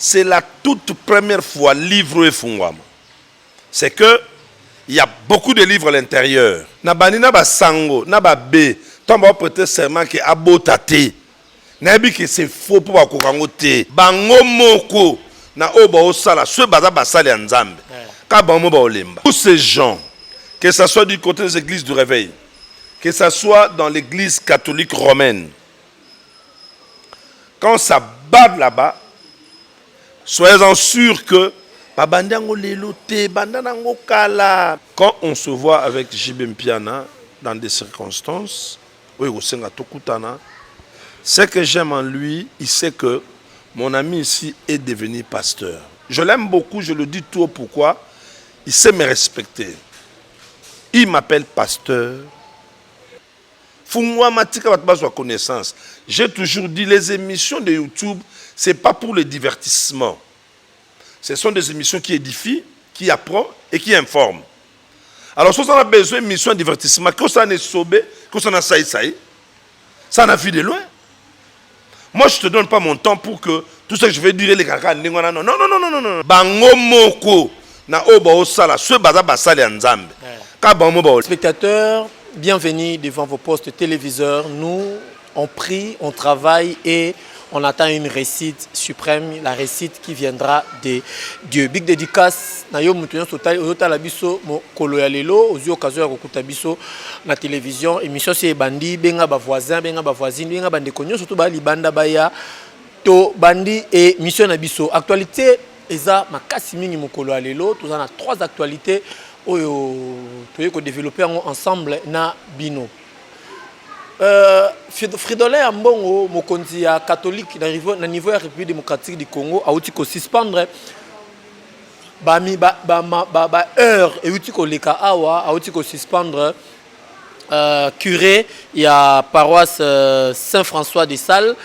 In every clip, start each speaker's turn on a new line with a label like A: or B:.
A: c'est la toute première fois livre et fungwama. C'est que il y a beaucoup de livres à l'intérieur. Nabani naba sango, naba be, tomba prêter serment que abotate. Nabi que c'est faux pour bakokango te. Bango moko na oba osala, ce baza basali ya nzambe. Ka bango ba olemba. Tous ces gens, que ce soit du côté des églises du réveil, que ce soit dans l'église catholique romaine, quand ça bat là-bas, soyez-en sûrs que quand on se voit avec JB Mpiana dans des circonstances, ce que j'aime en lui, il sait que mon ami ici est devenu pasteur. Je l'aime beaucoup, je le dis tout pourquoi. Il sait me respecter. Il m'appelle pasteur. Connaissance. J'ai toujours dit, les émissions de YouTube, ce n'est pas pour le divertissement. Ce sont des émissions qui édifient, qui apprennent et qui informent. Alors, si on a besoin d'émissions de divertissement, que ça ne sauvé, que ça n'a saï, ça n'a vu de loin. Moi, je ne te donne pas mon temps pour que tout ce que je vais dire, les caca, non, non, non, non, non, non, non. Bango moko, na oba osala, ce baza basali anzambe.
B: Spectateurs, bienvenue devant vos postes téléviseurs. Nous, on prie, on travaille et on attend une réussite suprême, la réussite qui viendra de Dieu. Big dédicace, na yo mutuyon sotal, ozotala biso mo kolo ya lelo, ozi occasion ya kokuta biso na télévision, émission c'est bandi, benga ba voisin, benga ba voisine, benga bande konyo, surtout ba libanda baya to bandi et mission na biso. Actualité eza makasi mingi mo kolo ya lelo, tous en 3 actualités oyo toye ko développer ensemble na bino. Fridolin Ambongo, mokonzi ya catholique na niveau ya République démocratique du Congo, a outi ko suspendre ba heure et outi ko leka awa, a outi ko suspendre curé ya paroisse Saint-François de Sales,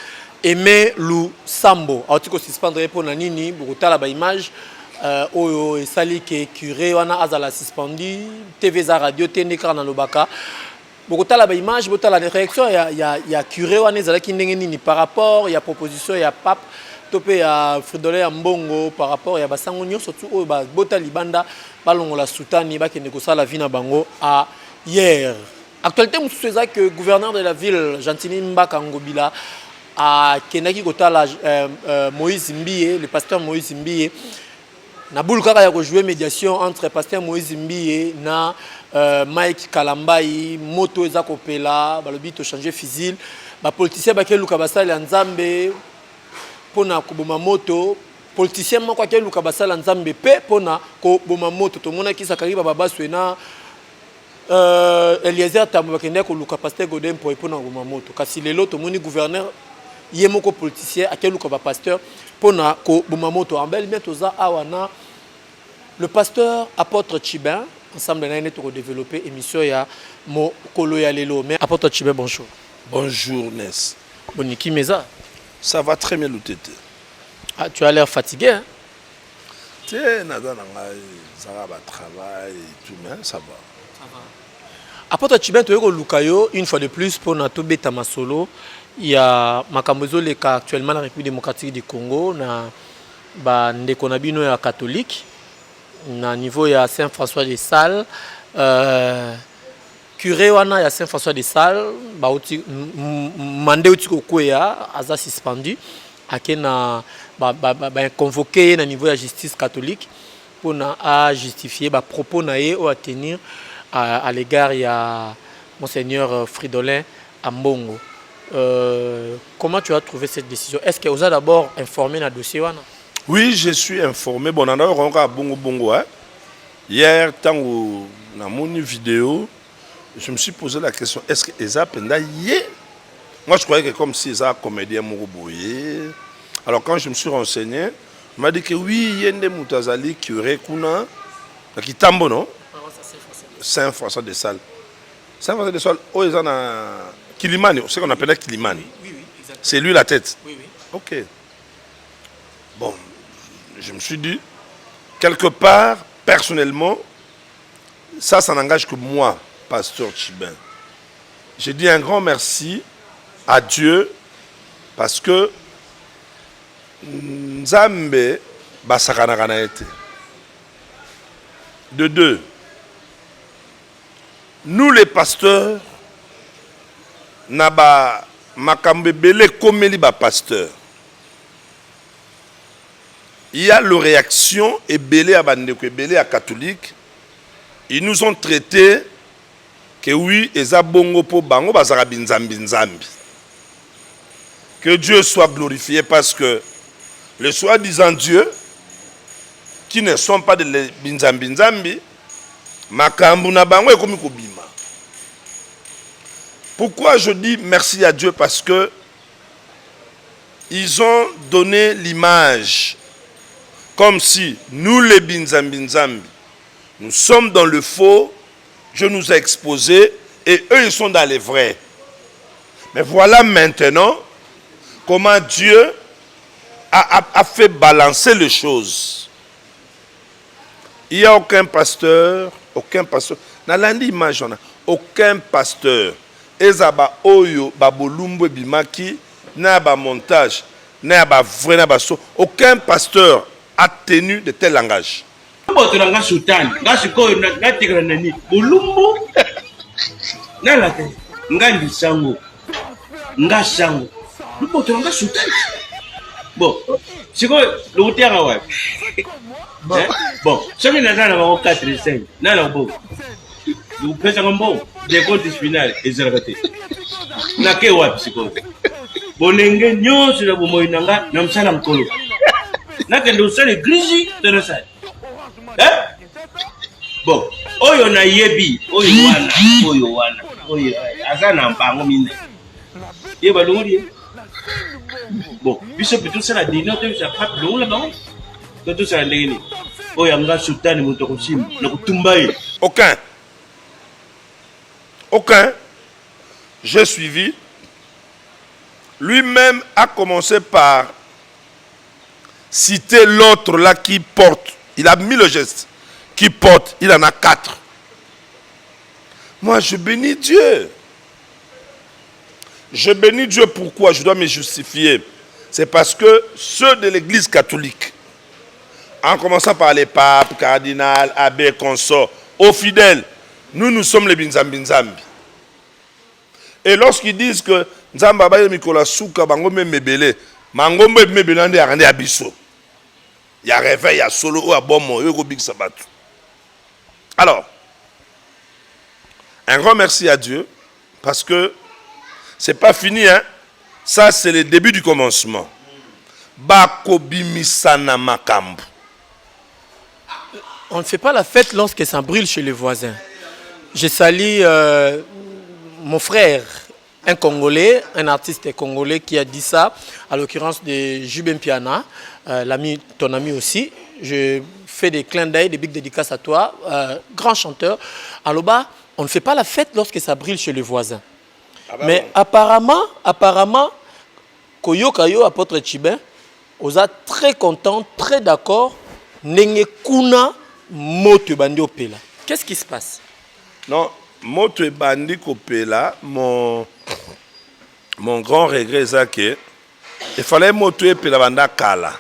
B: Aimé Lou Sambo, a outi ko suspendre pour nanini bokotala ba image oyo esali ke curé wana azala suspendu, TV za radio tendeka na lobaka. Beaucoup de images, beaucoup de réaction, il y a curé par rapport, il y a proposition, il y a pape, topé à Fridolin Ambongo par rapport, il y a Basangonio, surtout au Bota Libanda, Balongo la Soutani, qui négocie la vie na bango à hier. Actualité, c'est ça que le gouverneur de la ville, Gentini Mbaka Ngobila, à Kenaki Kotala, Moïse Mbiye, le pasteur Moïse Mbiye, Naboul Kaka a joué médiation entre pasteur Moïse Mbiye na Mike Kalambai, moto eza kopela, balobi to changer fusil, ba politicien ba ke luka basala nzambe pona ko boma moto, politicien moko ke luka basala nzambe pe pona ko boma moto to mona kisa kariba baba swena Eliezer Tambo bakende ko luka pasteur Godin po pona boma moto. Kasi lelo to moni gouverneur yemoko politicien ke luka ba pasteur pona ko boma moto ambel bientôt za awana le pasteur apôtre Chibin. Ensemble, nous avons développé l'émission ya Mo Kolo ya Lelo. Mais apôtre Chibin, bonjour.
A: Bonjour, Ness.
B: Boniki Meza.
A: Ça va très bien, Loutete.
B: Ah, tu as l'air fatigué, hein?
A: Tiens, ça va, travail et tout, mais ça va.
B: Ça va. Apôtre Chibin, tu es au Lukayo, une fois de plus, pour notre bêta masolo. Il y a Makambozo Leka actuellement dans la République démocratique du Congo, na Ndekonabino ya catholique. Na niveau ya Saint-François de Sales, curé wana ya Saint-François de Sales, ba uti mandé uti kokwea aza suspendu, akena ba convoqué na niveau ya justice catholique pour na justifier ba propos na ye ou à tenir à l'égard ya monseigneur Fridolin Ambongo. Comment tu as trouvé cette décision? Est-ce que vous avez d'abord informé na dossier wana?
A: Oui, je suis informé. Bon, on a encore bongo. Hein? Hier, tant que dans mon vidéo, je me suis posé la question, est-ce que Eza Penda y est? Moi, je croyais que comme si Eza comédien Moroboye. Alors, quand je me suis renseigné, on m'a dit que oui, il y a des Moutazali curé Kuna, qui tambo, non? Saint-François de Sales. Saint-François de Sales, oh, ils en ont Kilimani, c'est ce qu'on appelait Kilimani. Oui, exactement. C'est lui la tête. Oui. Ok. Bon. Je me suis dit, quelque part, personnellement, ça n'engage que moi, pasteur Chibin. J'ai dit un grand merci à Dieu parce que Nzambe basakanaka na ye te. De deux, nous les pasteurs na ba makambe belé komeli ba pasteur. Il y a la réaction et belé à bandeko et belé à catholique. Ils nous ont traité que oui, eza bongo po bango bazara binzambi nzambi. Que Dieu soit glorifié parce que les soi-disant Dieu qui ne sont pas des binzambi nzambi makambu na bango ekomi kobima. Pourquoi je dis merci à Dieu? Parce que ils ont donné l'image comme si nous les binzambi, nous sommes dans le faux, je nous ai exposés et eux ils sont dans les vrais. Mais voilà maintenant comment Dieu a fait balancer les choses. Il n'y a aucun pasteur, dans l'image, aucun pasteur, ezaba oyo babolumbo bimaki na ba montage na ba vrai na ba so, aucun pasteur a tenu de tel langage.
C: Nga sultan, nga sikoyo na tigana nani bolumbo na la te nga ndisango nga sango lupoto nga sultan. Bon, sikoyo lutera wa. Bon, soki na na ba 4-5 na la bo. Vous pensez un bon des comptes finales et c'est raté. Na ke wa sikoyo. Bolenge nyonso na bomoinanga na msala mkolo. Na ke ndo sale grisi de ça. Bon, oyo na yebi, oyo wana, oyo azana mpango mine. Ye balongoli. Bon, biso plutôt ça la dinote ça pas longue là-bas. Tout ça ndengeni. Oyo anga sultani mutoko simu na kutumbaye.
A: Aucun. J'ai suivi. Lui-même a commencé par citer l'autre là qui porte. Il a mis le geste. Qui porte. Il en a 4. Moi, je bénis Dieu. Je bénis Dieu pourquoi? Je dois me justifier. C'est parce que ceux de l'église catholique, en commençant par les papes, cardinals, abbés, consorts, aux fidèles, nous sommes les binzambi. Et lorsqu'ils disent que Nzamba ba Mikola Souka bango mebele, mangombe mebele ande arande abiso. Il y a réveil, il y a solo, il y a bon mot, il y a big sabat. Alors, un grand merci à Dieu parce que c'est pas fini, hein. Ça c'est le début du commencement. Bakobimisana makambu.
B: On ne fait pas la fête lorsque ça brûle chez les voisins. Je salue mon frère, un Congolais, un artiste congolais qui a dit ça, à l'occurrence de Jubin Piana, ton ami aussi. Je fais des clins d'œil, des big dédicaces à toi, grand chanteur. Alors bas, on ne fait pas la fête lorsque ça brûle chez les voisins. Ah bah mais bon. apparemment, Koyo Kayo, apôtre Chibin, on est très content, très d'accord. Nenge kuna moto bandi opela. Qu'est-ce qui se passe?
A: Non, moto bandi opela, mon grand regret c'est que il fallait moto opela banda kala.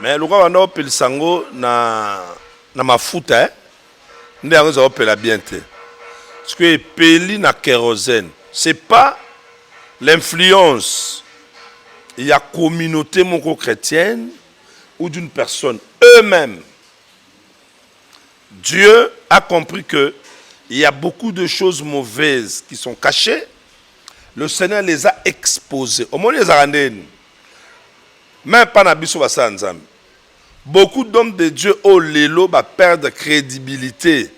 A: Mais le gars banda opela sango na mafuta, ndi ango za opela bien te. Parce que peli na kérosène, c'est pas l'influence. Il y a communauté moko chrétienne ou d'une personne eux-mêmes. Dieu a compris que il y a beaucoup de choses mauvaises qui sont cachées. Le Seigneur les a exposées. Au moins les a rendus. Même pas nabiso basanzam. Beaucoup d'hommes de Dieu au lelo ba perdre crédibilité.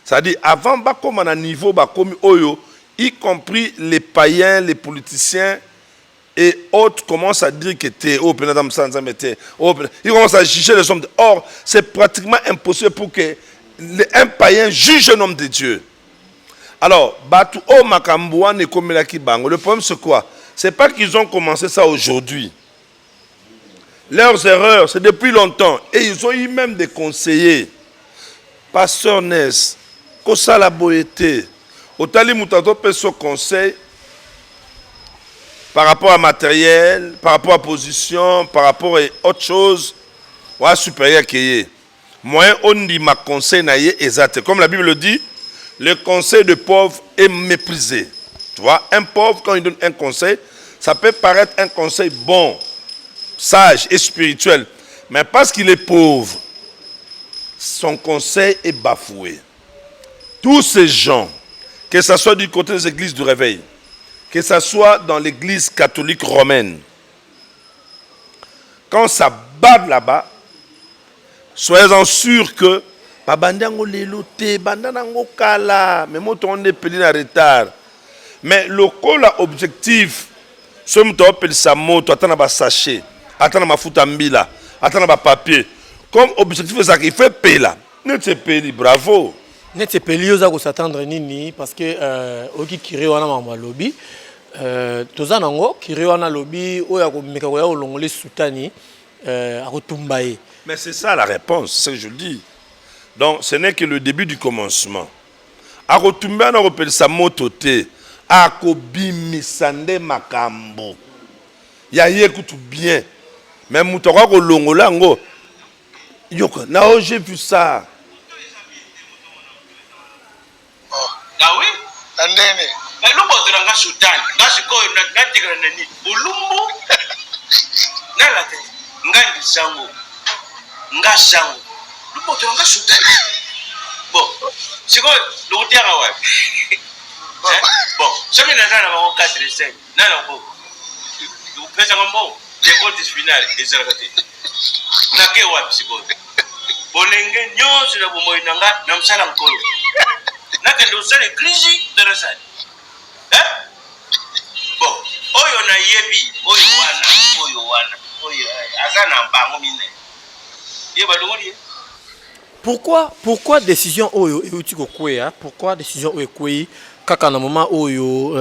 A: C'est-à-dire avant ba comme à niveau ba comme oyo, y compris les païens, les politiciens et autres commencent à dire que t'es au pénadam sans mettre. Ils commencent à juger les hommes. Or, c'est pratiquement impossible pour que un païen juge un homme de Dieu. Alors, Batu O Makambouan et Komelaki Bango, le problème c'est quoi? C'est pas qu'ils ont commencé ça aujourd'hui. Leurs erreurs, c'est depuis longtemps. Et ils ont eu même des conseillers. Pasteur Ness, Kosa la Boété, Otali Moutato peut ce conseil. par rapport à matériel, par rapport à position, par rapport à autre chose, ouais, supérieur qui est. Moi, on dit ma conseil na yé exact. Comme la Bible le dit, le conseil de pauvre est méprisé. Tu vois, un pauvre, quand il donne un conseil, ça peut paraître un conseil bon, sage et spirituel. Mais parce qu'il est pauvre, son conseil est bafoué. Tous ces gens, que ce soit du côté des églises du réveil, que ce soit dans l'église catholique romaine, quand ça bat là-bas, soyez-en sûrs que babandango lelote, bandango kala, mais moi on est payé en retard. Mais le col objectif, ce que appelle sa moto, attends ba sachet, attends ma fout mbila, attends ba papier. Comme objectif c'est ça qu'il fait payer là. Ne te paye, bravo.
B: Ne te paye aux agos s'attendre nini parce que oki kiri wana mama lobby. Tozanango kiri wana lobby oya ko meka ko ya olongole soutani akotumbaye.
A: Mais c'est ça la réponse, c'est ce que je dis. Donc ce n'est que le début du commencement. Akotumba na repel sa moto te. Akobimisande makambo. Ya yekutu bien. Mais mutoko ko longola ngo. Yoko, na j'ai vu ça.
C: Oh, ah oui? Andene. Mais le boto nga sultan, nga siko na tigre nani. Ulumbu. Na la te. Ngandi sango. Nga sango. Le boto nga sultan. Bon, siko lo tiara wa. Bon, ça me n'a pas 4 et 5. Non, bon. Vous faites un bon. Les comptes finales, les arrêtés. N'a que wa psycho. Bolenge nyo sur la bombe nanga, nam sala nkolo. N'a que le sale église de la salle. Hein? Bon, oyo na yebi, oyo wana. Azana mbango mine. Yeba longoli.
B: Pourquoi décision oyo euti ko kwea? Pourquoi décision oyo kwei kaka na moment oyo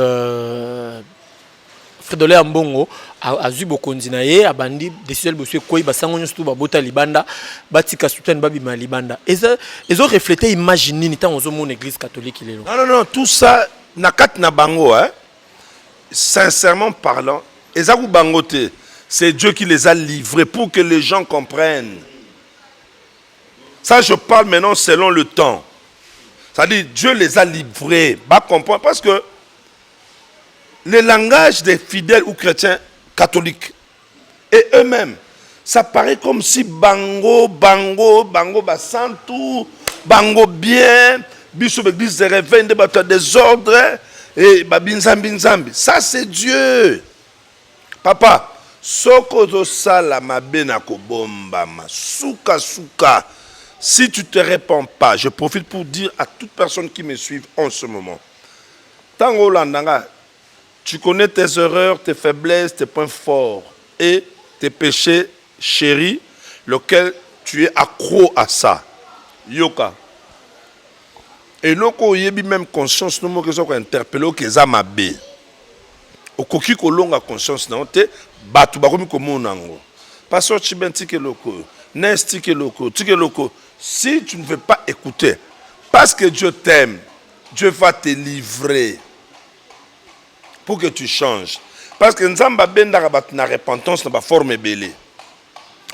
B: Fredolé Ambongo a zui bokonzi na ye abandi décision boswe kwei basango nyoso to babota libanda batika soutane babima libanda. Ezo refléter image nini tant ozo mon église catholique lelo?
A: Non, tout ça na kat na bango hein. Sincèrement parlant, ezaku bangote, c'est Dieu qui les a livrés pour que les gens comprennent. Ça, je parle maintenant selon le temps. C'est-à-dire, Dieu les a livrés. Bah, comprendre. Parce que le langage des fidèles ou chrétiens catholiques et eux-mêmes, ça paraît comme si bango, bah, sans tout, bango bien, biso l'église de réveil, des ordres, et bah, binzambi. Ça, c'est Dieu. Papa, soko sala mabena ko bomba ma suka. Si tu ne te réponds pas, je profite pour dire à toute personne qui me suit en ce moment. Tango landanga, tu connais tes erreurs, tes faiblesses, tes points forts et tes péchés chéris, lequel tu es accro à ça. Yoka. Et loko yebi même conscience, nous mo keso ko interpeller ke za mabe. Okoki ko longa conscience na te batu bakomi ko monango. Pasteur Chibenti ke loko, Nesti ke loko, tike loko. Si tu ne veux pas écouter, parce que Dieu t'aime, Dieu va te livrer pour que tu changes. Parce que Nzamba benda na repentance na forme belé.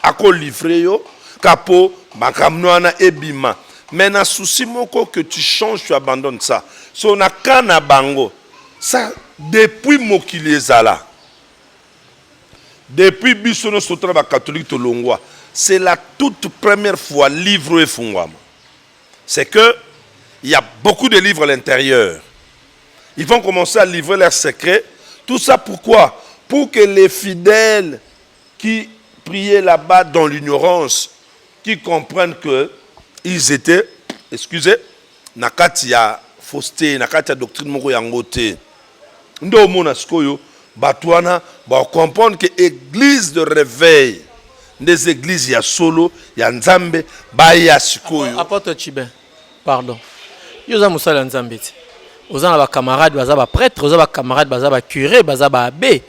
A: Ako livrer yo, kapo, makamnoana ebima. Mais na souci moko que tu changes, tu abandonnes ça. So na kana bango. Ça, depuis mokili ezala. Depuis bisono sotra ba catholique tolongwa. C'est la toute première fois livre et fungwama. C'est que il y a beaucoup de livres à l'intérieur. Ils vont commencer à livrer leurs secrets. Tout ça pourquoi? Pour que les fidèles qui priaient là-bas dans l'ignorance, qui comprennent que ils étaient, excusez, nakatia fausseté, nakatia doctrine moko yangote. Ndo mona skoyo batwana ba comprendre que église de réveil, des églises ya solo, ya nzambe, ba ya sikoyo.
B: Apôtre Chibin, pardon. Yoza musala nzambe ti. Oza na ba camarades baza ba prêtre, oza ba camarades baza ba curé, baza ba abbé.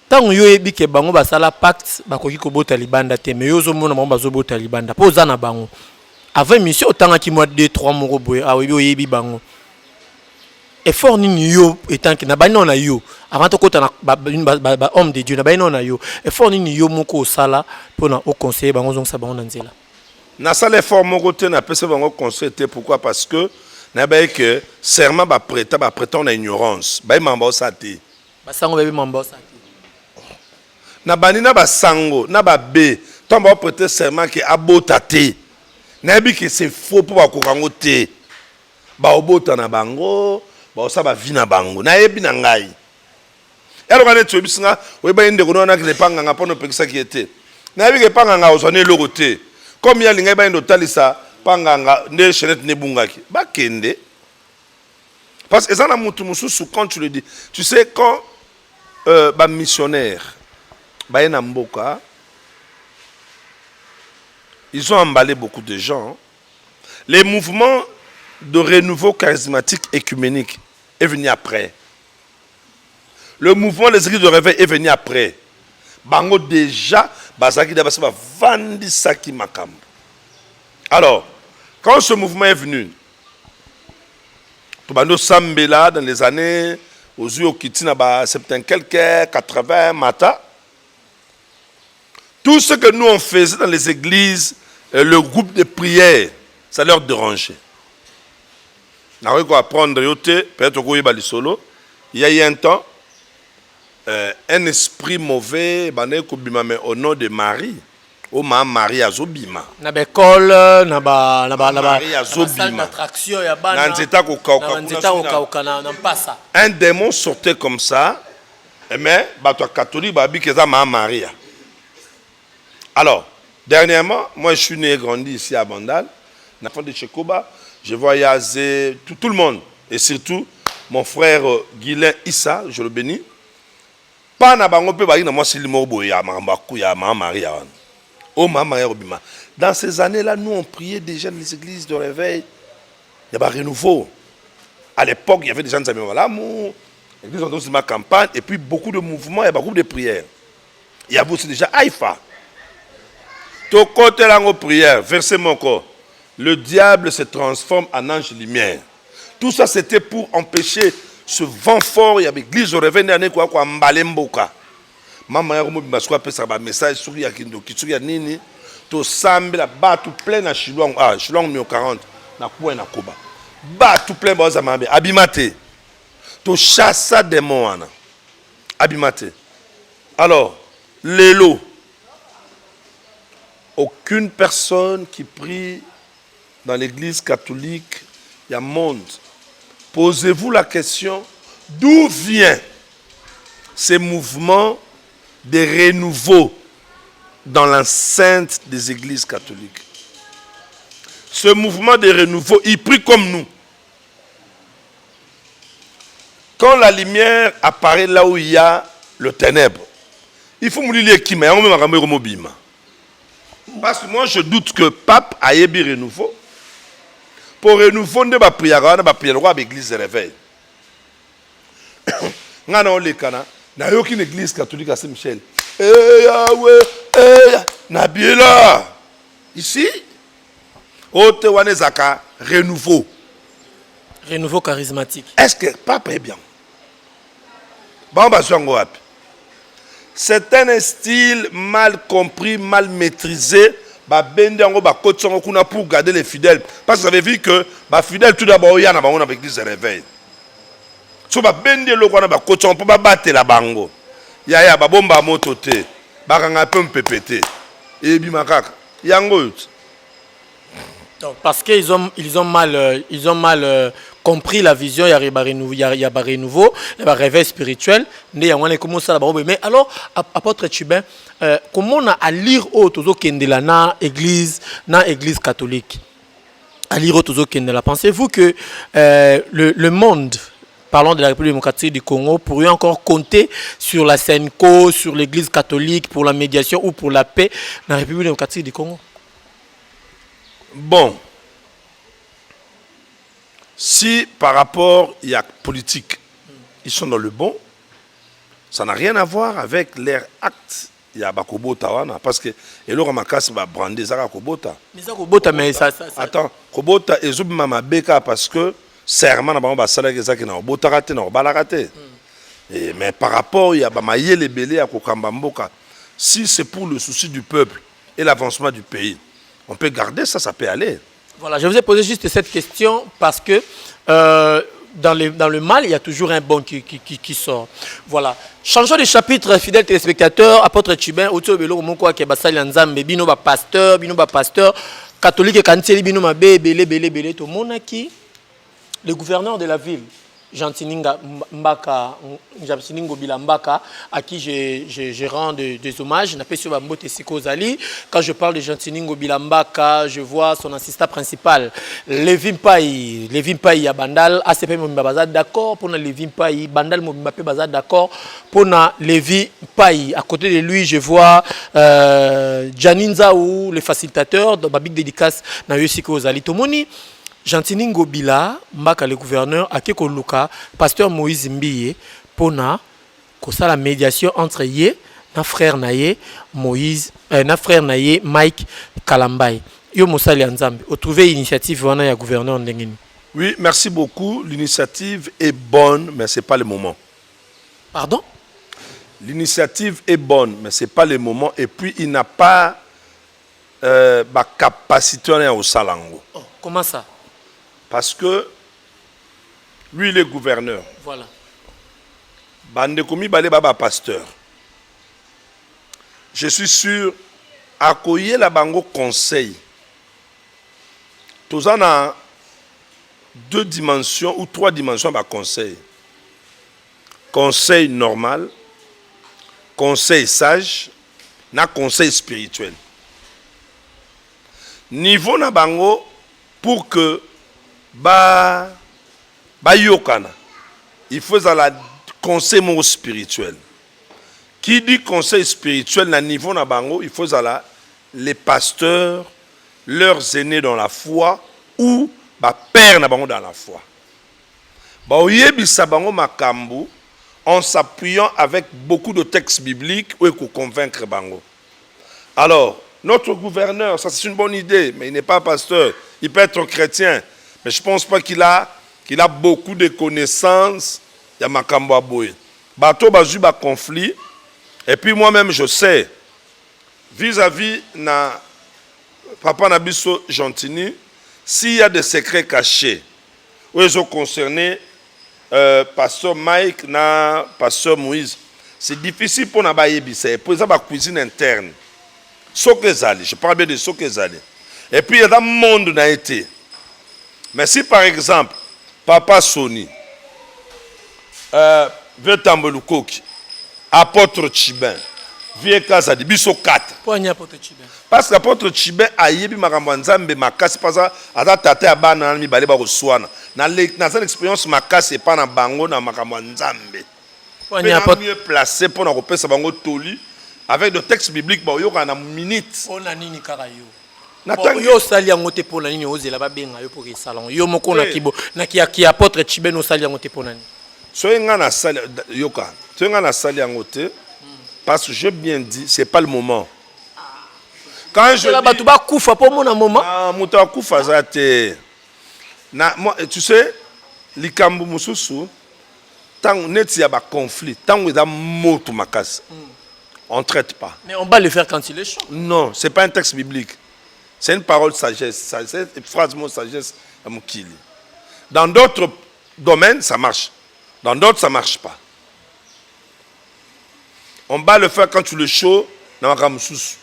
B: Tant yo yebi ke bango basala pacte bakoki ko bota libanda te, mais yozo mona bango bazo bota libanda. Po oza na bango. Avant mission otanga ki mois 2 3 mois boye, awebi oyebi bango. effort nini yo étant que na bani on a yo avant to kota na homme de Dieu na bani on a yo effort nini yo moko sala pona au conseiller bango zong sa bango nzela
A: na sala effort moko te na pese bango conseil te pourquoi parce que na ba que serment ba prêter en ignorance ba mamba sa te
B: ba sango bébé mamba sa te
A: na bani na ba sango na ba be tant ba prêter serment que abota te na bi que c'est faux pour ba kokango te ba obota na bango ba sa ba vi na bango na yebi na ngai elo kana tu bisinga we ba inde kono na ke panga nga pono pekisa ki ete na yebi ke panga nga ozone loko te comme ya linga ba ndo talisa panga nga ne chenet ne bungaki ba kende parce que ça na mutu mususu quand tu le dis tu sais quand ba missionnaire ba na mboka ils ont emballé beaucoup de gens. Les mouvements de renouveau charismatique écuménique est venu après. Le mouvement des églises de réveil est venu après. Bango déjà, bazaki d'abord va vendre ça qui makam. Alors, quand ce mouvement est venu, Tobando Sambela dans les années aux yeux au Kitina 70 quelques 80 mata, tout ce que nous on faisait dans les églises, le groupe de prière, ça leur dérangeait. On a apprendre peut-être au il y a eu un temps, un esprit mauvais, au nom de Marie, au Marie Azobima.
B: Na l'école, na
A: Marie Azobima. Un démon sortait comme ça, mais toi catholique, Maria. Alors, dernièrement, moi je suis né et grandi ici à Bandal, enfant de Chekoba, je voyageais tout le monde, et surtout mon frère Guilain Issa, je le bénis. Pas na bango pe ba ina moi silimo boya mambaku ya Maria. Oh Maria Obima. Dans ces années-là, nous on priait déjà dans les églises de réveil. Il y avait un renouveau. À l'époque, il y avait des gens qui avaient l'amour, l'église ont aussi ma campagne, et puis beaucoup de mouvements, il y avait beaucoup de prières. Il y avait aussi déjà Haïfa. Tout côté là, prière, verset mon corps. Le diable se transforme en ange lumière. Tout ça, c'était pour empêcher ce vent fort. Il y avait l'église au réveil, quoi, Mbalemboka. Maman, il y a un message sur Yakindo, qui est nini. Tout sambe, la bat tout plein à Chilong, Chilong 1040, na quoi na Koba. Bat tout plein, abimate. Tout chassa démon, abimate. Alors, l'élo. Aucune personne qui prie dans l'église catholique, il y a monde. Posez-vous la question, d'où vient ces mouvements de renouveau dans l'enceinte des églises catholiques? Ce mouvement de renouveau, il prie comme nous. Quand la lumière apparaît là où il y a le ténèbre, il faut me dire qui m'a parce que moi je doute que pape a eu renouveau. Pour renouveau, on va prier à l'église de réveil. On a une église catholique à Saint-Michel. Ici, renouveau.
B: Renouveau charismatique.
A: Est-ce que pape est bien? C'est un style mal compris, mal maîtrisé. Pour garder les fidèles. Parce que vous avez vu que les fidèles, tout d'abord, il y a avec l'église de réveil. Si vous avez le on peut battre la bango. Il y a des bomba motote. Il y a peu pépété. Et bimakak. Il y a un
B: parce qu'ils ont mal compris la vision, il y a un renouveau, il y a un réveil spirituel. Mais alors, apôtre Tchibin, comment on a à lire autour de la église catholique? À lire autour de la. Pensez-vous que le monde, parlons de la République démocratique du Congo, pourrait encore compter sur la SENCO, sur l'église catholique pour la médiation ou pour la paix dans la République démocratique du Congo?
A: Bon, si par rapport il y a politique, ils sont dans le bon, ça n'a rien à voir avec leur acte. Il y a Bakobota parce que Elo Ramakas va brander Zara Kobota.
B: Mais ça, mais ça.
A: Attends, Kobota et Zubima Beka parce que serment na bango basala ezaki na botaka te na balaka te. Mais par rapport il y a bamayele belé à kokamba mboka, si c'est pour le souci du peuple et l'avancement du pays, on peut garder ça, ça peut aller.
B: Voilà, je vous ai posé juste cette question parce que dans le mal, il y a toujours un bon qui sort. Voilà. Changeons de chapitre, fidèles téléspectateurs. Apôtre Chibin, autour de l'eau, qui est Bassali Nzambe, bino ba pasteur, catholique et kantieli, bino ma belé, tout le monde qui, le gouverneur de la ville, Jantininga Mbaka, Jantiningo Bilambaka, à qui je rends des hommages. Quand je parle de Jantiningo Bilambaka, je vois son assistant principal, Levin Pai à Bandal, ACP Mobimba d'accord pour Levin Pai, Bandal Mobimba Baza d'accord pour Levin Pai. À côté de lui, je vois Janinza ou le facilitateur de Babik Dédicace na Yosiko Zali Tomoni. Jantiningo Bila, Mbaka le gouverneur, Akeko Luka, pasteur Moïse Mbiye, pona, kosa la médiation entre yé, na frère naye, Moïse, na frère naye, Mike Kalambay. Yo Moussali Nzambe, vous trouvez l'initiative wana ya gouverneur Ndengeni?
A: Oui, merci beaucoup. L'initiative est bonne, mais ce n'est pas le moment.
B: Pardon?
A: L'initiative est bonne, mais ce n'est pas le moment. Et puis, il n'a pas la capacité au salango.
B: Oh, comment ça?
A: Parce que lui, il est gouverneur.
B: Voilà.
A: Bandekomi Balé Baba pasteur. Je suis sûr, accueillir la bango conseil. Tous en a 2 dimensions ou 3 dimensions de conseil. Conseil normal, conseil sage, na conseil spirituel. Niveau na bango pour que yokana, il faut la conseil spirituel. Qui dit conseil spirituel na niveau na bango, il faut les pasteurs, leurs aînés dans la foi ou père na bango dans la foi. Oyebisa bango makambu en s'appuyant avec beaucoup de textes bibliques ou pour convaincre bango. Alors, notre gouverneur, ça c'est une bonne idée, mais il n'est pas pasteur, il peut être chrétien. Mais je ne pense pas qu'il a beaucoup de connaissances. Il y a Makambo Aboye. Bateau bazu ba conflit. Et puis moi-même, je sais, vis-à-vis na Papa Nabiso Gentini, s'il y a des secrets cachés, où ils ont concerné Pasteur Mike na Pasteur Moïse, c'est difficile pour Nabayebisa. Pour ça, la cuisine interne. Je parle bien de Sokezali. Et puis il y a un monde qui a été. Mais si par exemple, Papa Sony, Vetambolukoki, Apôtre Chibin, Vieux Kazadi, Biso 4. Parce que l'apôtre Chibin a yebi makamwanzambe makasi parce que ata tate abana mi bale ba roswana. Na cette expérience makasi pas na bango na makamwanzambe. Pour mieux placé pour na repesa bango toli avec le texte biblique ba yo kana minute.
B: On a nini karayo. Yo sali yango te pona nini ozela ba benga yo pour salon. Yo moko na kibo na ki apôtre Chibin no sali yango te pona nini.
A: So nga na sali yoka. So nga na sali yango te parce que j'ai bien dit c'est pas le moment. Quand je dis
B: ba kufa pour mon moment.
A: Ah muta kufa zate. Na moi tu sais likambu mususu tant net ya ba conflit tant il y a moto makasi. On ne traite pas.
B: Mais on va le faire quand il est chaud.
A: Non, ce n'est pas un texte biblique. C'est une parole de sagesse. C'est une phrase de sagesse à Moukili. Dans d'autres domaines, ça marche. Dans d'autres, ça ne marche pas. On va le faire quand tu le chaud dans la Ramsous.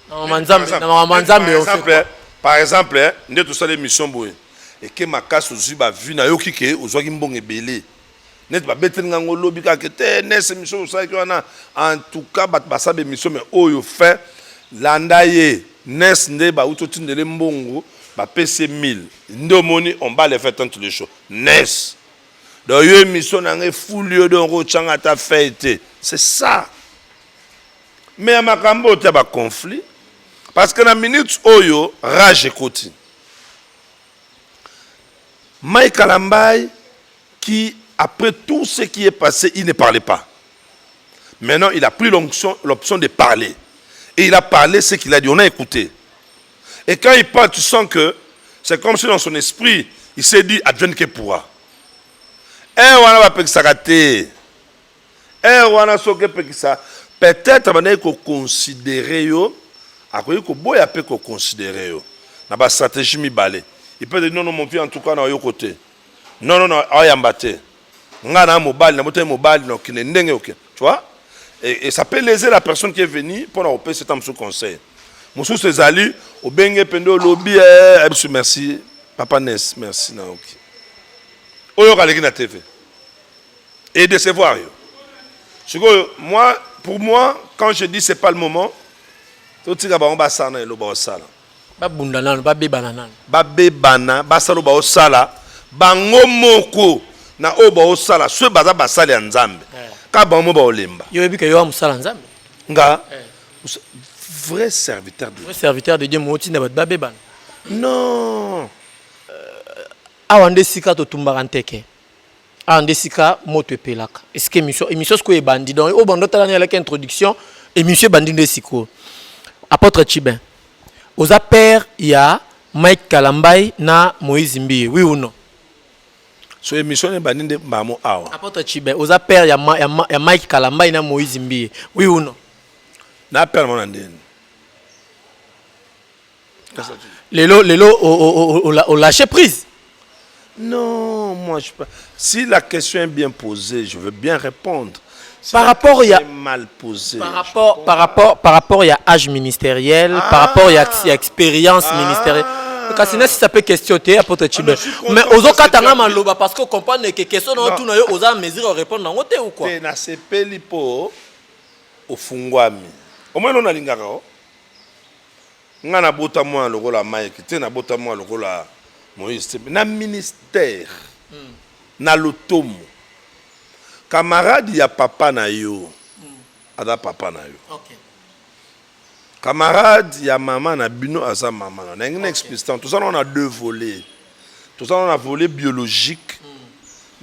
A: Par exemple, nous avons tous les missions. Et que ma casse aux yeux, vu na yo kike, aux yeux qui sont belé. Net ba betenga ngolo bika kete nes mission ça qui wana en tout cas ba sa be mission mais oyo fait landaye nes nde ba utoti ndele mbongo ba PC 1000 ndo moni on va le faire tant les choses nes do yo mission na nge fulio do ngo changa ta fête c'est ça mais makambo te ba conflit parce que na minute oyo rage koti Mike Kalambay qui après tout ce qui est passé, il ne parlait pas. Maintenant, il a pris l'option de parler. Et il a parlé ce qu'il a dit. On a écouté. Et quand il parle, tu sens que c'est comme si dans son esprit, il s'est dit advienne que pourra. Wana va pekisa kate. Wana soke pekisa. Peut-être abandonner ko considérer yo, akoyi ko boya pe ko considérer yo. Na ba stratégie mi balé. Il peut dire non mon vie en tout cas na yo côté. Non ayambate. Ngana mobile na moto mobile no kine ndenge ok. Tu vois? Et ça peut léser la personne qui est venue pour nous cet homme sous conseil. Moussou ses alliés au bengue pendo lobby merci papa Ness merci na ok. Oyo kaleki na TV. Et décevoir yo. Moi pour moi quand je dis c'est pas le moment tout tika ba on ba sana lo ba osala.
B: Ba bunda nan ba bebana nan. Ba
A: bebana ba salo ba osala bango moko na o ba osala so baza basali ya Nzambe. Ka ba mo ba olemba.
B: Yo ebi ke yo musala Nzambe.
A: Nga vrai serviteur de Dieu.
B: Vrai serviteur de Dieu moti na ba bebana.
A: Non.
B: Awande sika to tumbaka nteke. Awande sika moto epelaka. Est-ce que émission sko e bandi donc o bando tala na la introduction émission bandi de siko. Apôtre Chibin. Aux père il y a Mike Kalambay na Moïse Mbiye. Oui ou non?
A: So émission e bandi de mamo awa.
B: Apôtre Chibin. Aux père il y a Mike Kalambay na Moïse Mbiye. Oui ou non?
A: Na père mon andene.
B: Lelo o lâché prise.
A: Non, moi je pas. Si la question est bien posée, je veux bien répondre. Si
B: par rapport il y a
A: mal posé.
B: Par rapport il y a âge ministériel, par rapport il y a expérience ministérielle. Parce que si ça peut questionner apôtre Chibin. Mais aux autres cas maloba parce que comprendre que question dans tout na yo oza mesure répondre dans côté ou quoi.
A: Na sepeli po ofungwami. Au moins on a lingaka o. Ngana bota moi lokola Mike, te na bota moi lokola Moïse, na ministère, na lotomo. Camarade ya papa na yo, ada papa na yo.
B: Okay.
A: Camarade ya maman na bino asa maman. Na une explication. Tout ça on a deux volets. Tout ça on a volet biologique,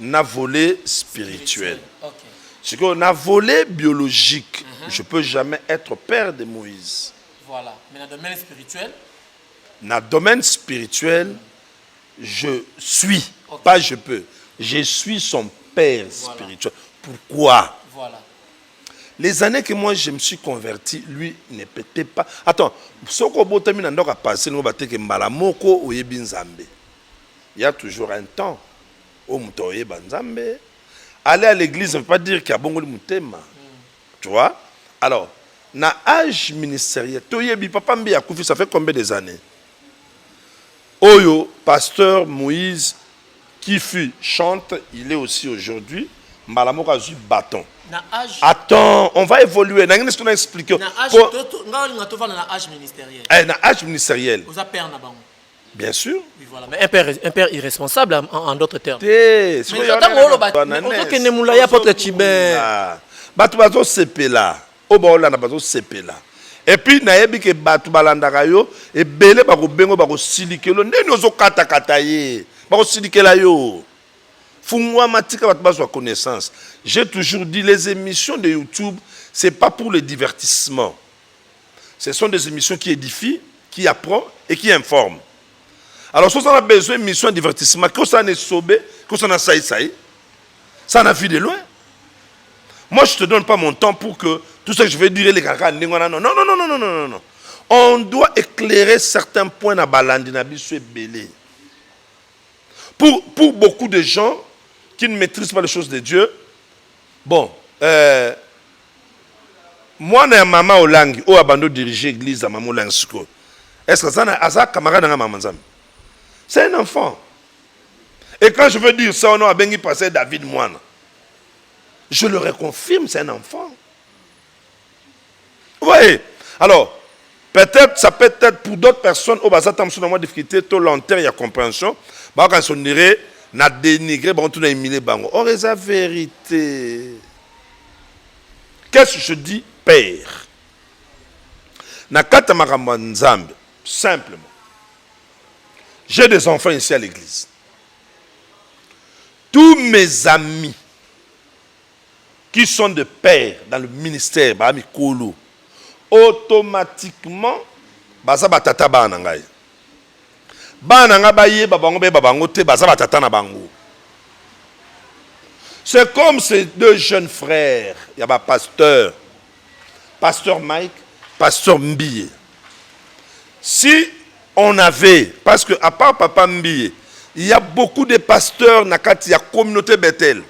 A: na volet spirituel.
B: Okay.
A: C'est que na volet biologique, je peux jamais être père de Moïse.
B: Voilà. Mais dans le domaine spirituel.
A: Dans le domaine spirituel. Je suis, pas je peux. Je suis son père spirituel. Pourquoi?
B: Voilà.
A: Les années que moi je me suis converti, lui ne peut pas. Attends, il y a toujours un temps où aller à l'église ne veut pas dire qu'il y a bon mutema. Tu vois? Alors, na âge ministériel, papa mbi a koufi, ça fait combien des années? Oyo, pasteur Moïse, qui fut chante, il est aussi aujourd'hui. Mbalamoko a eu bâton. Attends, on va évoluer. Qu'est-ce qu'on a expliqué?
B: Na âge ministériel.
A: Na âge ministériel.
B: Vous avez père na bango.
A: Bien sûr.
B: Oui, voilà. Mais un père irresponsable en d'autres termes.
A: Mais
B: que ne moulaya pas Chibin.
A: Batu bazo sepela. Obaola na bazo sepela. Et puis nayebi ke batu balandaka yo et belé bako bengo bako silikelo ndeni ozo kata kata ye bako silikela yo fungwa matika batu bazwa connaissance. J'ai toujours dit les émissions de YouTube c'est pas pour le divertissement. Ce sont des émissions qui édifient, qui apprennent et qui informent. Alors si on a besoin d'émissions de divertissement, que ça n'est sobé, que ça n'a saï, ça n'a vu de loin. Moi, je ne te donne pas mon temps pour que tout ce que je vais dire, les gars, non. On doit éclairer certains points dans Balandinabi sur Belé. Pour beaucoup de gens qui ne maîtrisent pas les choses de Dieu, bon, moi, je suis maman au langue, ou abandon diriger l'église à maman au langue. Est-ce que ça a un camarade dans maman? C'est un enfant. Et quand je veux dire ça, on a bien passé David Moine. Je le reconfirme, c'est un enfant. Vous voyez? Alors, peut-être, ça peut être pour d'autres personnes, au bas de moins difficulté, tout longtemps, il y a compréhension. Quand on dirait, on a dénigré, on a humilié. Or, c'est la vérité. Qu'est-ce que je dis, père? Nakata Makambo Nzambe, simplement. J'ai des enfants ici à l'église. Tous mes amis qui sont de pères dans le ministère, automatiquement, bana nga baye babango be babango te baza batata na bango. C'est comme ces deux jeunes frères, il y a pasteur Mike, pasteur Mbie. Si on avait, parce que à part papa Mbie, il y a beaucoup de pasteurs na kati ya communauté Bethel.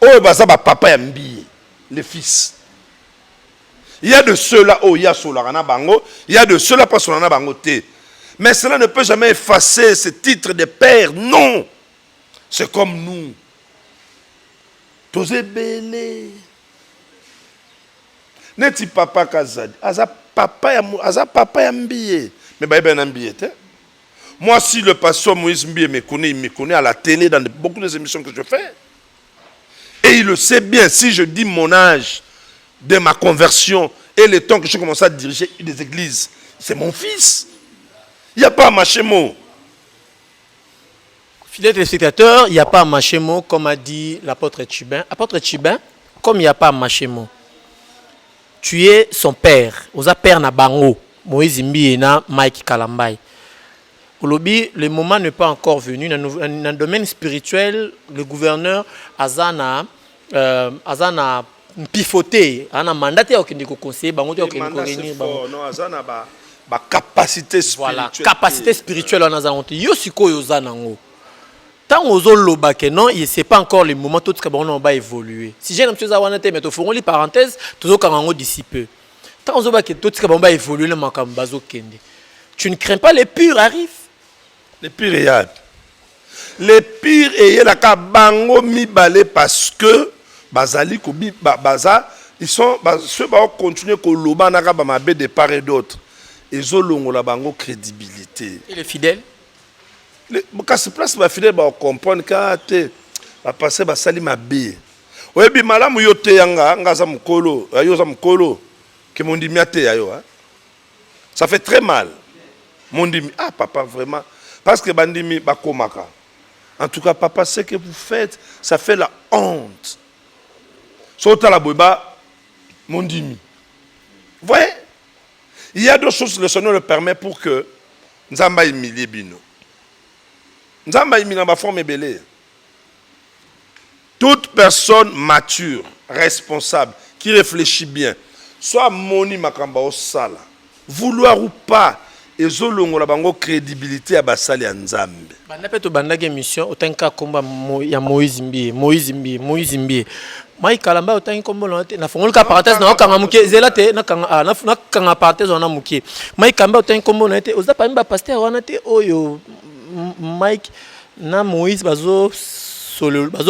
A: Oh baza ba papa ya Mbie, les fils. Il y a de ceux-là, oh il y a Solarana Bango, il y a de ceux-là pas Solarana Bango te. Mais cela ne peut jamais effacer ce titre de père, non. C'est comme nous. Tosé belé. Neti papa Kazadi, aza papa ya Mbie. Mais bah ben Mbie te. Moi si le pasteur Moïse Mbie il me connaît à la télé dans beaucoup des émissions que je fais. Et il le sait bien, si je dis mon âge de ma conversion et le temps que je commence à diriger des églises, c'est mon fils. Il n'y a pas à mâcher mot.
B: Fidèles téléspectateurs, il n'y a pas à mâcher mot, comme a dit l'apôtre Chibin. Apôtre Chibin, comme il n'y a pas à mâcher mot, tu es son père. Oza père na bango, Moïse Mbie na Mike Kalambay. Olobi, le moment n'est pas encore venu. Dans le domaine spirituel, le gouverneur Azana pifoté, ana mandaté au Kendiko conseiller, bango te au Kendiko réunir.
A: Non, Azana ba capacité spirituelle.
B: Voilà, capacité spirituelle en azanti. Yo siko yo zanango. Tant aux loba que non, c'est pas encore le moment tout ce que on va évoluer. Si j'ai un petit zawanate, mais tu ferons les parenthèses, tout au kango d'ici peu. Tant aux loba que tout ce que on va évoluer le makambazo kende. Tu ne crains pas les purs arrivent.
A: Les pires yad. Les pires et la kabango mi balé parce que bazali ko baza ils sont ceux qui continuer ko loba na ka ba mabe de part et d'autre. Ils ont la bango crédibilité.
B: Et les fidèles?
A: Quand c'est place ba fidèle ba comprendre ka te ba passer ba sali mabe. Oyebi malamu yo te yanga ngaza mukolo, yo za mukolo ke mondi miate yayo hein. Ça fait très mal. Mondi ah papa vraiment parce que bandimi ba komaka. En tout cas papa ce que vous faites, ça fait la honte. Sota la boba mondimi. Vous voyez? Il y a deux choses que le Seigneur le permet pour que Nzamba humilie bino. Nzamba humilie ma forme belé. Toute personne mature, responsable, qui réfléchit bien, soit moni makamba au sala, vouloir ou pas, et zolongo la bango crédibilité à basali à Nzambe.
B: Banda peto banda ge mission otanka komba ya Moïse Mbie. Mike Kalamba otanki kombo na fongol ka parenthèse na okanga muke zela te na kanga na kanga parenthèse ona muke. Mike Kalamba otanki kombo na te oza pa mba pasteur wana te oyo Mike na Moïse bazo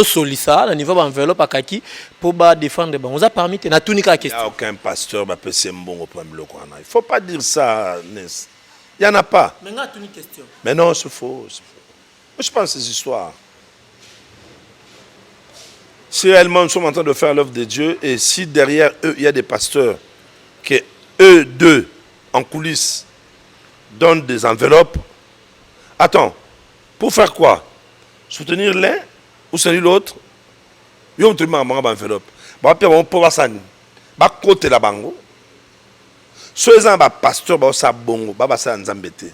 B: solisa na niveau enveloppe akaki pour ba défendre bon oza parmi te na tunika question.
A: Il n'y a aucun pasteur ba pese mbongo pour mloko wana. Il faut pas dire ça Nes. Il n'y en a pas.
B: Mais nga tuni question.
A: Mais non, c'est faux. Je pense ces histoires. Si réellement nous sommes en train de faire l'œuvre de Dieu et si derrière eux il y a des pasteurs qui eux deux en coulisses donnent des enveloppes, attends, pour faire quoi? Soutenir l'un ou soutenir l'autre? Ils ont tellement une enveloppe. On peut voir ça. Bah côté la bango. Ceux qui sont pasteurs, bah ça bongo, bah ça nzambete.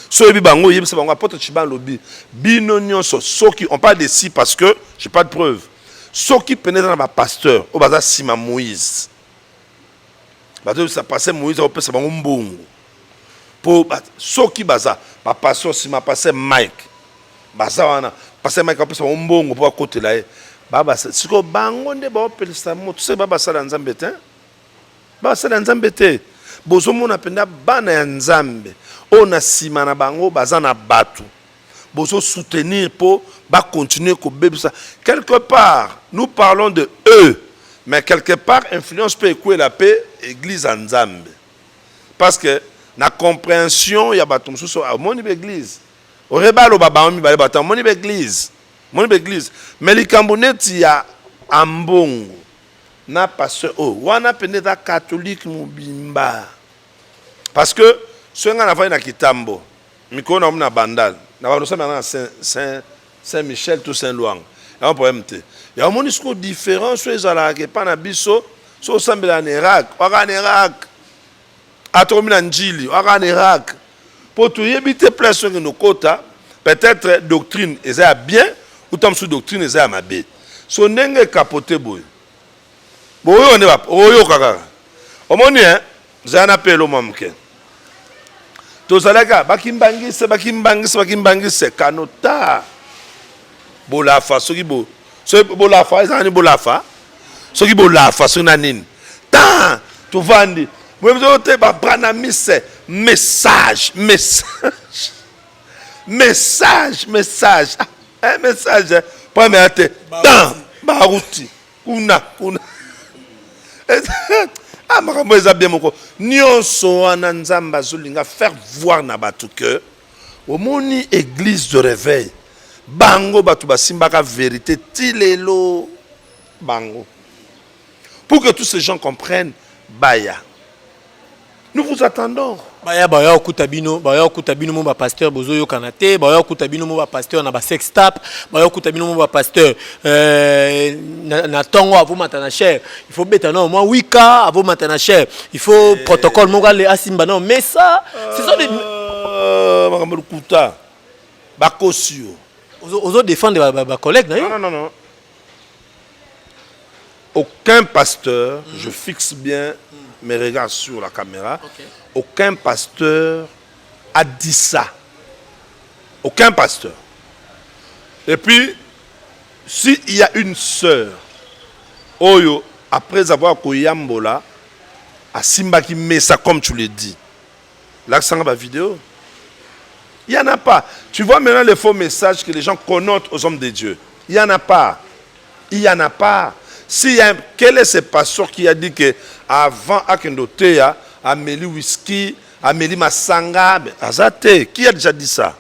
A: Ceux qui bango, ils sont bango apôtre Chiban lobby. Binonion ceux qui on parle de si parce que j'ai pas de preuve. Ceux qui pénètrent dans ma pasteur, au bazar Sima Moïse. Parce que ça passait Moïse, au peut ça bango mbongo. Pour ceux qui bazar, ma pasteur Sima passait Mike. Bazar wana, passait Mike au peut ça bango mbongo pour à côté là. Baba c'est que bango ne ba opel ça mo, tu sais baba ça dans nzambete. Baba ça dans nzambete. Bozo mona penda bana ya nzambe. On a Sima na bango bazana batu. Bozo soutenir pour bah continuer ko bébé ça. Quelque part, nous parlons de eux, mais quelque part influence peut écouer la paix église en Nzambe. Parce que la compréhension il y a batum sous à mon église. Au rebalo baba on mi balé batam mon église. Mon église. Mais les Camerounais il y a ambongo. Na pasteur oh wana peneta catholique mubimba. Parce que ceux qui ont na kitambo mikona na bandal. Nous sommes maintenant à Saint-Michel, tout Saint-Louang. Il y a un problème. Il y a un discours différent sur les Alakés, pas na biso, sur Sambela en Irak, ou en Irak, à Tormina Njili, ou en Irak. Pour tout éviter place sur nos quotas, peut-être doctrine est bien, ou tant sous doctrine est à ma bête. Son n'est capoté boy. Bon, on est pas. Oh, kaka. Au moins, j'ai un appel au mamke. Tozalaka, bakimbangise, kanota. Bolafa, ce qui beau. Ce bolafa, ils ont bolafa. Ce qui bolafa, ce nanin. Tant, tu vends. Moi, je te prendre message. Un message. Premier te. Tant, barouti. Kuna. Ah, makambo eza bien moko. Nyonso wana nzamba zulinga faire voir na batu que au moni église de réveil. Bango batu basimbaka vérité tilelo bango. Pour que tous ces gens comprennent, baya. Nous vous attendons.
B: Baya okutabino mo ba pasteur bozoyo kanate, baya okutabino mo ba pasteur na ba sex tap, baya okutabino mo ba pasteur na tongo avo matana cher. Il faut beta non moi wika avo matana cher. Il faut protocole mo gale asimba non mais ça c'est ça des
A: makambo kuta. Bakosio.
B: Ozo défendre ba collègue na.
A: Non. Aucun pasteur, je fixe bien mes regards sur la caméra, aucun pasteur a dit ça. Aucun pasteur. Et puis, s'il y a une sœur, Oyo, après avoir koyambola, à Simba qui met ça comme tu le dis, l'accent de la vidéo, il n'y en a pas. Tu vois maintenant les faux messages que les gens connotent aux hommes de Dieu. Il n'y en a pas. Il n'y en a pas. Quel est ce pasteur qui a dit que avant Akendotea, Amélie Whisky, Amélie Massanga, Azate, qui a déjà dit ça?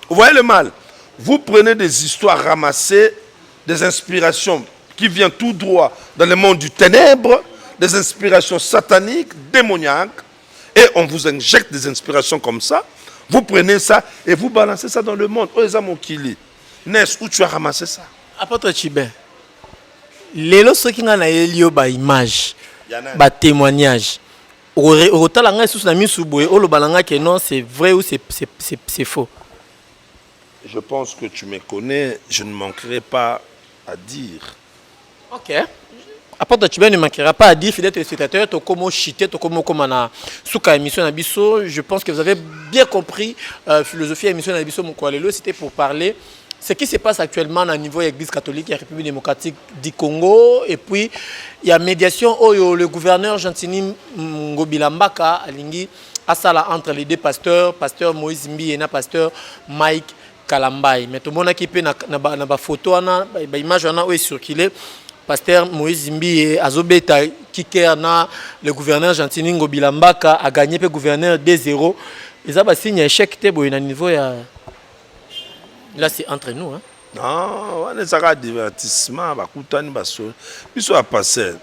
A: Vous voyez le mal? Vous prenez des histoires ramassées, des inspirations qui viennent tout droit dans le monde du ténèbre, des inspirations sataniques, démoniaques, et on vous injecte des inspirations comme ça. Vous prenez ça et vous balancez ça dans le monde. Oh, Ness, où tu as ramassé ça?
B: Apôtre Chibin. Lelo soki nga na elio ba image ba témoignage otalanga sous na misu boye o lo balanga que non c'est vrai ou c'est faux.
A: Je pense que tu me connais, je ne manquerai pas à dire.
B: OK. Apôtre tu ne manquera pas à dire fidèle téléspectateur to comme chité to comme na suka émission na biso, je pense que vous avez bien compris philosophie émission na biso mon quoi lelo c'était pour parler ce qui se passe actuellement au niveau de l'Église catholique et la République démocratique du Congo. Et puis, il y a médiation où le gouverneur Gentini Ngobilambaka alingi asala entre les deux pasteurs, pasteur Moïse Mbi et le pasteur Mike Kalambai. Mais tout le monde qui peut na photo, na image où est circulé, pasteur Moïse Mbi et Azobeta Kiker na le gouverneur Gentini Ngobilambaka a gagné le gouverneur 2-0. Et ça va signer un chèque au niveau ya. Là, c'est entre nous. Hein?
A: Non, on est à divertissement, ils sont à passer.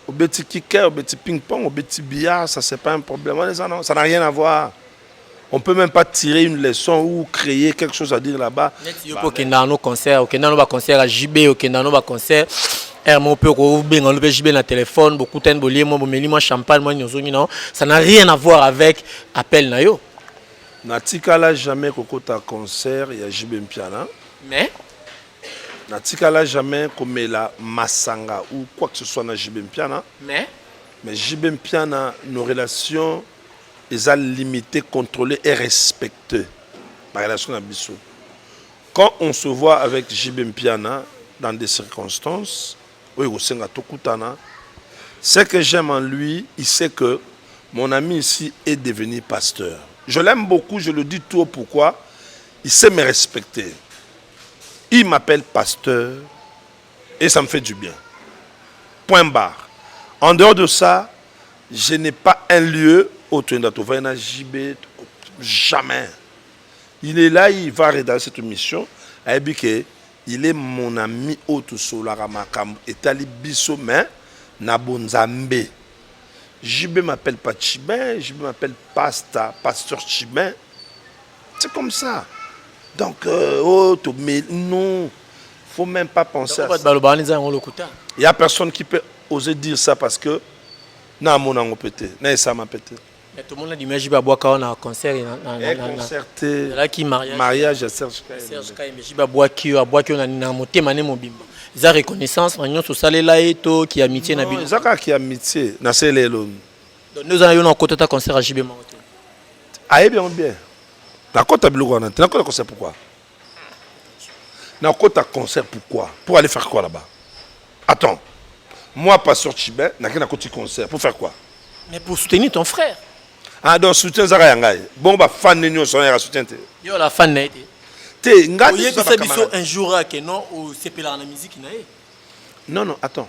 A: Au petit kicker, au petit ping-pong, au petit billard, ça, c'est pas un problème. Ça n'a rien à voir. On ne peut même pas tirer une leçon ou créer quelque chose à dire là-bas.
B: Au nos concerts, au concert à JB, au concert. On peut enlever JB dans le téléphone, beaucoup de bolier, moi champagne, moi ça n'a rien à voir avec appel nayo.
A: Natikala jamais kokota concert ya JB Mpiana.
B: Mais
A: Natikala jamais comme la Masanga ou quoi que ce soit na JB Mpiana. Mais JB Mpiana, nos relations sont limitées, contrôlées et respectées. Ma relation à Bissou. Quand on se voit avec JB Mpiana dans des circonstances, ce que j'aime en lui, il sait que mon ami ici est devenu pasteur. Je l'aime beaucoup, je le dis tout pourquoi. Il sait me respecter. Il m'appelle pasteur et ça me fait du bien. Point barre. En dehors de ça, je n'ai pas un lieu au Tuendatovana JB. Jamais. Il est là, il va réaliser cette mission. Il est mon ami Otosolaramakamb et Talibiso, mais Nabonzambe. JB m'appelle pas Chibin, JB m'appelle pasteur Chibin. C'est comme ça. Donc, mais non, il ne faut même pas penser à ça. Il n'y a personne qui peut oser dire ça parce que non, mon pété, non, ça m'a pété.
B: Tout le monde a dit mais Jiba Boaka on a un concert
A: concerté
B: là qui
A: mariage à Serge
B: Kaye mais Jiba Boaki on a na motema ne mobimba. Ils ont reconnaissance réunion sur salela eto qui amitié na bino.
A: Zaka qui amitié na selelo.
B: Donc nous allons côté ta concert à Jibe Maote.
A: Aïe bien bien. Na kota biloko na na kota concert pourquoi? Na kota concert pourquoi? Pour aller faire quoi là-bas? Attends. Moi pasteur Chibin na kota concert pour faire quoi?
B: Mais pour soutenir ton frère.
A: Ah donc soutien Zaka yangai. Bon ba fan ni son ya soutien te.
B: Yo la fan na été.
A: Te ngati
B: Oye ça biso un jour que non au sepela na musique na ye.
A: Non attends.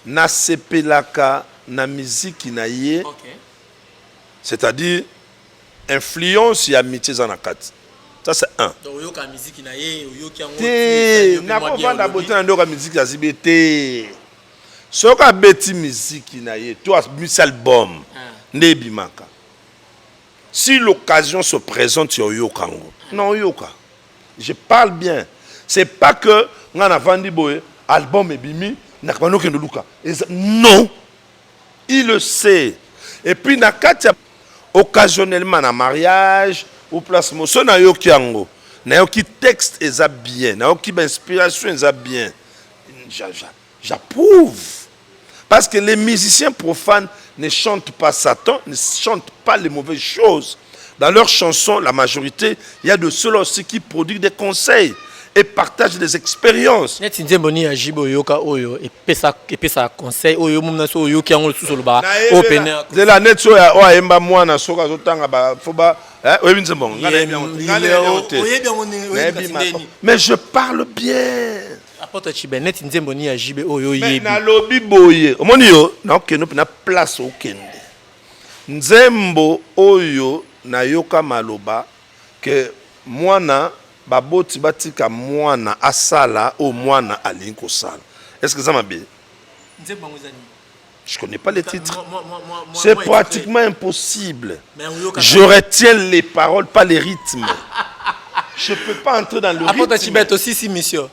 A: Na sepelaka na musique na ye.
B: OK.
A: C'est-à-dire influence et amitié dans la carte. Ça c'est un.
B: Donc yo ka musique na ye, yo ki ango.
A: Te na pas vendre beauté na ndo ka musique ya zibete. Soka beti musique na ye, toi mis album. Nebimaka. Si l'occasion se présente sur Yokango, non Yoka. Je parle bien. C'est pas que on a vendu boy album et bimi na kwano ke luka. Non. Il le sait. Et puis na katia occasionnellement na mariage ou place moso na yokiango. Na yoki texte eza bien, na yoki inspiration eza bien. J'approuve. Parce que les musiciens profanes ne chantent pas Satan, ne chantent pas les mauvaises choses. Dans leurs chansons, la majorité, il y a de ceux-là aussi qui produisent des conseils et partagent des expériences.
B: Net nzemboni ya Jibo yoka oyo et pesa conseil oyo mumna so oyo ki ango suso ba open
A: de la net so ya o emba mwana soka zotanga ba foba oyebi nzembongo mais je parle bien.
B: Apporte Chibé net nzemboni ya Jibe oyo yebi
A: na lobi boye omoni yo na okeno na place okende nzembo oyo na yoka maloba que mwana baboti batika mwana asala au mwana alinko sala. Est-ce que ça m'a bien? Je connais pas les titres. C'est pratiquement impossible. Je retiens les paroles, pas les rythmes. Je peux pas entrer dans le rythme.
B: Apporte Chibet aussi si monsieur.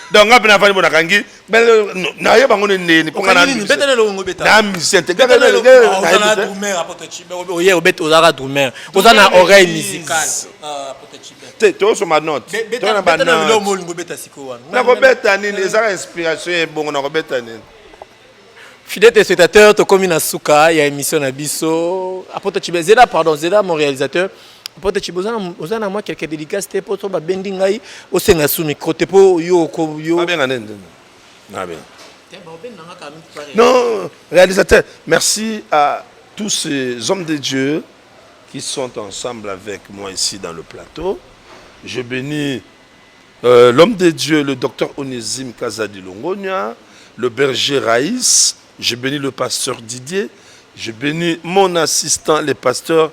A: Donc on a fait mon kangi na yo bango nene pour kana na musicien te
B: gars na drummer apporte Chibet oye obet ozara drummer ozana oreille musicale apporte Chibet
A: te to so ma note to na ba note
B: lo molingo beta siko wana
A: na ko beta nini ezara inspiration e bongo na ko beta nini.
B: Fidèle téléspectateur to komi na suka ya émission na biso apporte Chibet Zeda mon réalisateur. Peut-être que vous avez moi quelques dédicaces pour toi bending ngai au senga sous micro te po yo
A: bien non réalisateur merci à tous ces hommes de Dieu qui sont ensemble avec moi ici dans le plateau. Je bénis l'homme de Dieu le docteur Onésime Kazadi Longonia, le berger Raïs, je bénis le pasteur Didier, je bénis mon assistant le pasteur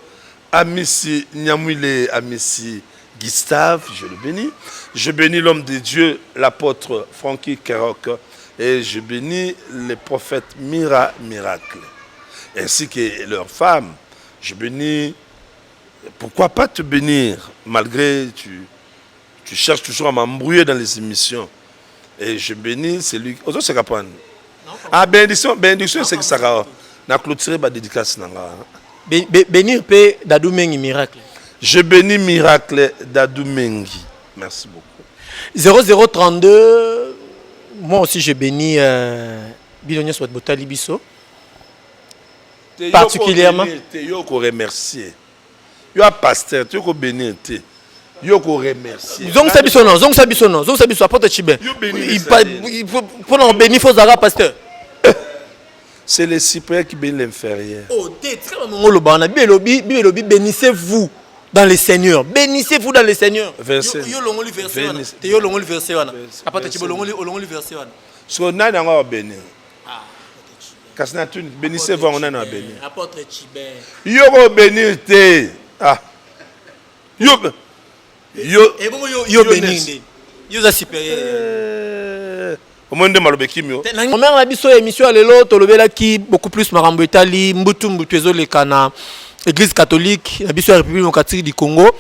A: Amissi Nyamouile, Amissi Gustave, je le bénis. Je bénis l'homme de Dieu, l'apôtre Francky Kerok. Et je bénis les prophètes Miracle. Ainsi que leurs femmes. Je bénis. Pourquoi pas te bénir, malgré tu cherches toujours à m'embrouiller dans les émissions. Et je bénis celui. Ozo se kapane. Ah, bénédiction, c'est que ça va. Na clôturer ma dédicace nanga.
B: Bénir P. Dadou Mengi Miracle.
A: Je bénis Miracle Dadou Mengi. Merci beaucoup.
B: 0032. Moi aussi je bénis Bilonia Swat Botali Bisso. Particulièrement.
A: Yo ko remercier. Yo a pasteur, tu ko bénir te. Yo ko remercier.
B: Zong sabisono, apporte Chibé. Il faut non bénir faut zara pasteur.
A: C'est le cyprès qui bénit l'inférieur.
B: Oh, bénissez-vous dans les seigneurs. Bénissez-vous dans les seigneurs.
A: Verset.
B: Yo longoli verset. Apporte Chibé longoli verset.
A: So na nga bénir. Ah. Kasna tu bénissez-vous on na bénir.
B: Apporte Chibé.
A: Yo ko bénir te. Ah. Yo
B: bénir. Yo za supérieur.
A: On
B: mère la biso émission lelo tolobela ki beaucoup plus marambo Italie mbutu ezole kana église catholique la biso République démocratique du Congo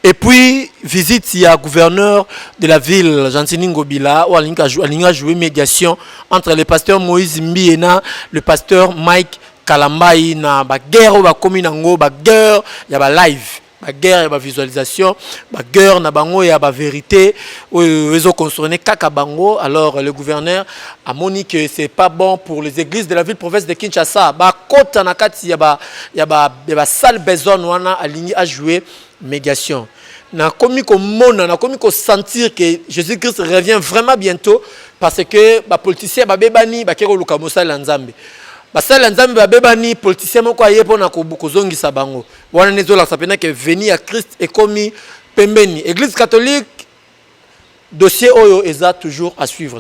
B: et puis visite ya gouverneur de la ville Gentini Ngobila où alinga jouer médiation entre le pasteur Moïse Mbiena le pasteur Mike kalambai na ba guerre ba komi nango ba guerre ya ba live ba guerre ba visualisation ba guerre na bango ya ba vérité ezo concerner kaka bango. Alors le gouverneur a moni que c'est pas bon pour les églises de la ville province de Kinshasa ba kota na kati ya ba salle besoin wana aligné à jouer médiation. Na komi ko mona na komi ko sentir que Jésus-Christ revient vraiment bientôt parce que ba politicien ba bebani ba kero luka mosala nzambe ba sala nzambe ba bebani politicien moko ayepo na kozongisa bango wana nezola sapena que venir à Christ et komi pembeni église catholique dossier oyo eza toujours à suivre.